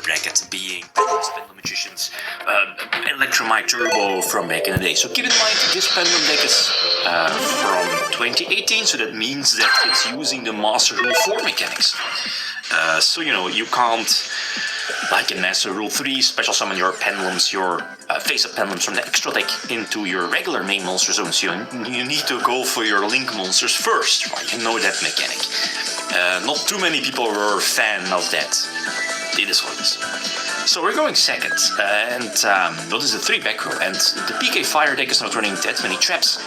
bracket being Pendulum Magician's Electromite Turbo from back in the day. So keep in mind, this Pendulum deck is from 2018, so that means that it's using the Master Rule 4 mechanics. So, you know, you can't, like in Master Rule 3, special summon your Pendulums, your face-up Pendulums from the extra deck into your regular main monster zones. You need to go for your link monsters first, right? You know that mechanic. Not too many people were a fan of that. It is what it is. So we're going second, and what is the 3 back row? And the PK Fire deck is not running that many traps,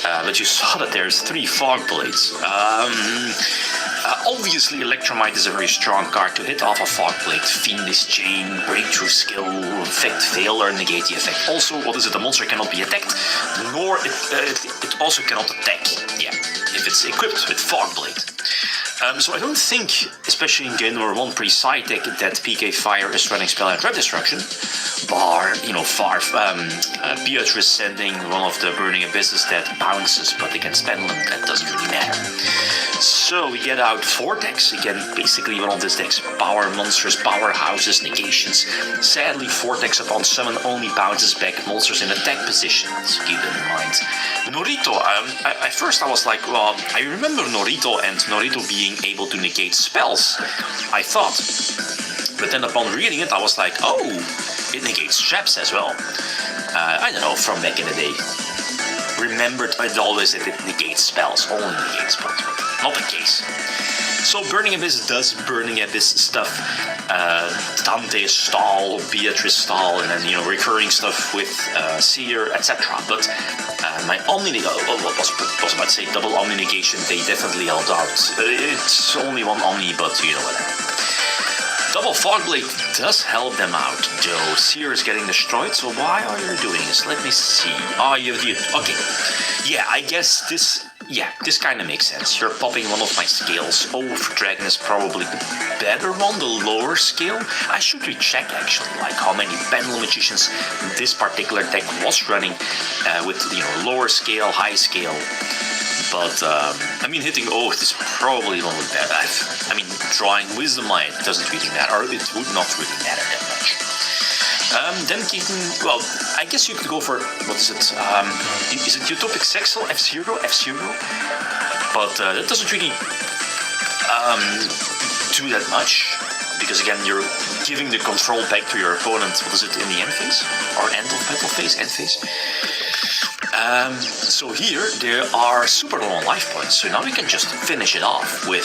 but you saw that there's 3 Fog Blades. Obviously, Electromite is a very strong card to hit off a Fog Blade. Fiendish Chain, Breakthrough Skill, Effect Fail, or negate the effect. Also, what is it? The monster cannot be attacked, nor it also cannot attack. Yeah, if it's equipped with Fog Blade. So I don't think, especially in game number 1 pre-side deck, that PK Fire is running Spell and Trap Destruction. Bar, you know, Beatrice sending one of the Burning Abysses that bounces, but against Pendulum, that doesn't really matter. So we get out 4 decks, again, basically one of these decks, power monsters, powerhouses, negations. Sadly, 4 decks upon summon only bounces back monsters in attack position, so keep that in mind. Norito, at first I was like, well, I remember Norito and Norito being able to negate spells, I thought. But then upon reading it, I was like, oh, it negates traps as well. I don't know, from back in the day. Remembered it always that it negates spells, only negates spells, but not the case. So Burning Abyss does Burning Abyss stuff, Dante stall, Beatrice stall, and then, you know, recurring stuff with Seer, etc. But my Omni, what was about to say, double Omni negation, they definitely held out. It's only one Omni, but you know what. Double Fog Blade does help them out, though Seer is getting destroyed, so why are you doing this? Let me see. Oh, you okay. Yeah, I guess this kind of makes sense. You're popping one of my scales. Over Dragon is probably the better one, the lower scale. I should recheck actually, like how many Pendulum Magicians this particular deck was running with, you know, lower scale, high scale. But, I mean, hitting Oath is probably a little bit better. I mean, drawing Wisdom Light doesn't really matter, or it would not really matter that much. Then keeping, well, I guess you could go for, what is it? Is it Utopic Sexel, F-Zero? But that doesn't really do that much, because again, you're giving the control back to your opponent, what is it, in the end phase? Or end of battle phase, end phase? So here there are super low on life points, so now we can just finish it off with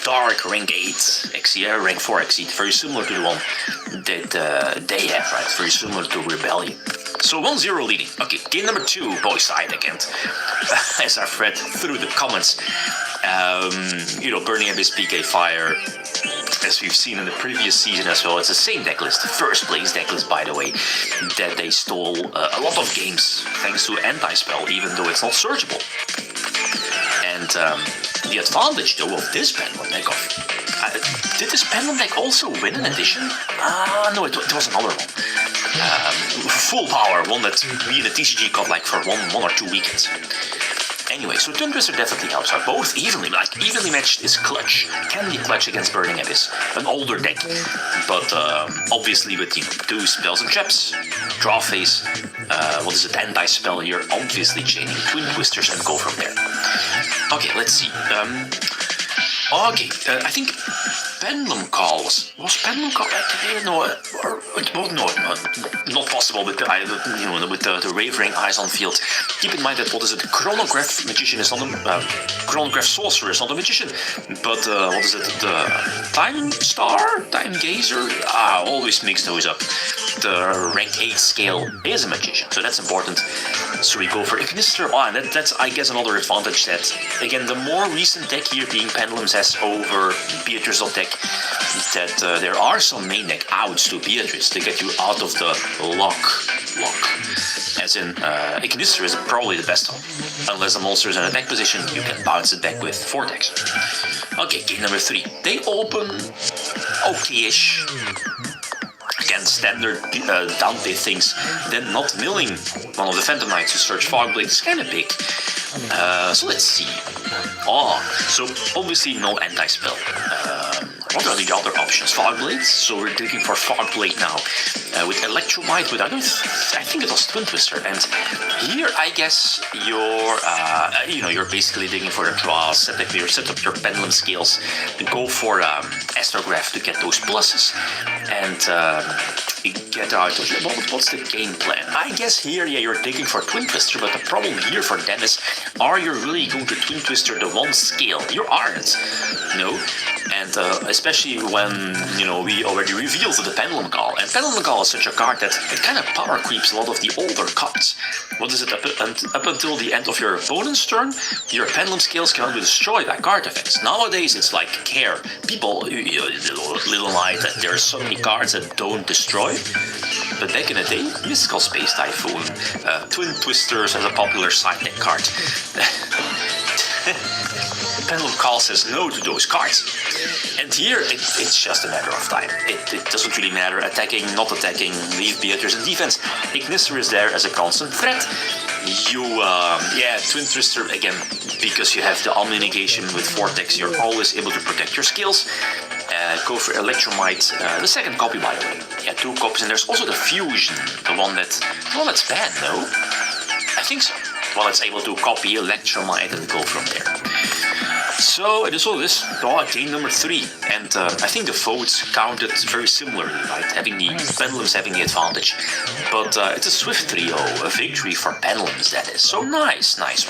Dark rank 8 Exceed, rank 4 Exceed, very similar to the one that they have, right? Very similar to Rebellion. So 1-0 leading. Okay, game number 2, boys side again. As I've read through the comments, you know, Burning Abyss, PK Fire, as we've seen in the previous season as well, it's the same decklist, first place decklist by the way, that they stole a lot of games thanks to Anti-Spell, even though it's not searchable. And the advantage though of this Pendulum deck, did this Pendulum deck also win an edition? No, it was another one. Full power, one that we in the TCG got like for one or two weekends. Anyway, so Twin Twister definitely helps out. Both evenly matched is clutch. Can be clutch against Burning Abyss, an older deck, but obviously with, you know, 2 spells and traps, draw phase, what is it, Anti-Spell, you're obviously chaining Twin Twisters and go from there. Okay, let's see. I think Pendulum Call was Pendulum Call? No, not possible with the with the Wavering Eyes on field. Keep in mind that what is it? Chronograph Magician is not a Chronograph Sorcerer is not a magician, but what is it? The Time Star, Time Gazer. Always mix those up. The rank 8 scale is a magician, so that's important. So we go for Ignister. And that's I guess another advantage that again the more recent deck here being Pendulums has over Beatrice's deck, that there are some main deck outs to Beatrice to get you out of the lock. As in, Ignister is probably the best one. Unless the monster is in attack position, you can bounce it back with Vortex. Okay, game number 3. They open okay-ish. Again, standard Dante things, then not milling one of the Phantom Knights to search Fog Blade is kind of big. So let's see. So obviously no Anti-Spell. What are the other options? Fog Blades. So we're looking for Fog Blade now with Electromite. With I think it was Twin Twister. And here, I guess you're basically digging for the draw. Set up your pendulum scales to go for Astrograph to get those pluses and get out. What's the game plan? I guess here, yeah, you're digging for Twin Twister, but the problem here for them is, are you really going to Twin Twister the one scale? You aren't. No. And especially when, we already revealed the Pendulum Call. And Pendulum Call is such a card that it kind of power creeps a lot of the older cards. What is it? Up until the end of your opponent's turn, your Pendulum Scales can only destroy that card effects. Nowadays, it's like care. People, little light that there are so many cards that don't destroy. But back in the day, Mystical Space Typhoon, Twin Twisters as a popular side deck card. Pendulum Call says no to those cards. And here, it's just a matter of time. It doesn't really matter. Attacking, not attacking, leave Beatrice in defense. Ignister is there as a constant threat. Twin Twister, again, because you have the Omni Negation with Vortex, you're always able to protect your skills. Go for Electromite, the second copy, by the way. Yeah, 2 copies, and there's also the Fusion, the one that's banned, no? I think so. Well, it's able to copy Electromite and go from there. So it is all this, game number 3, and I think the votes counted very similarly, right? Having the Pendulums having the advantage, but it's a swift 3-0, a victory for Pendulums, that is. So nice one.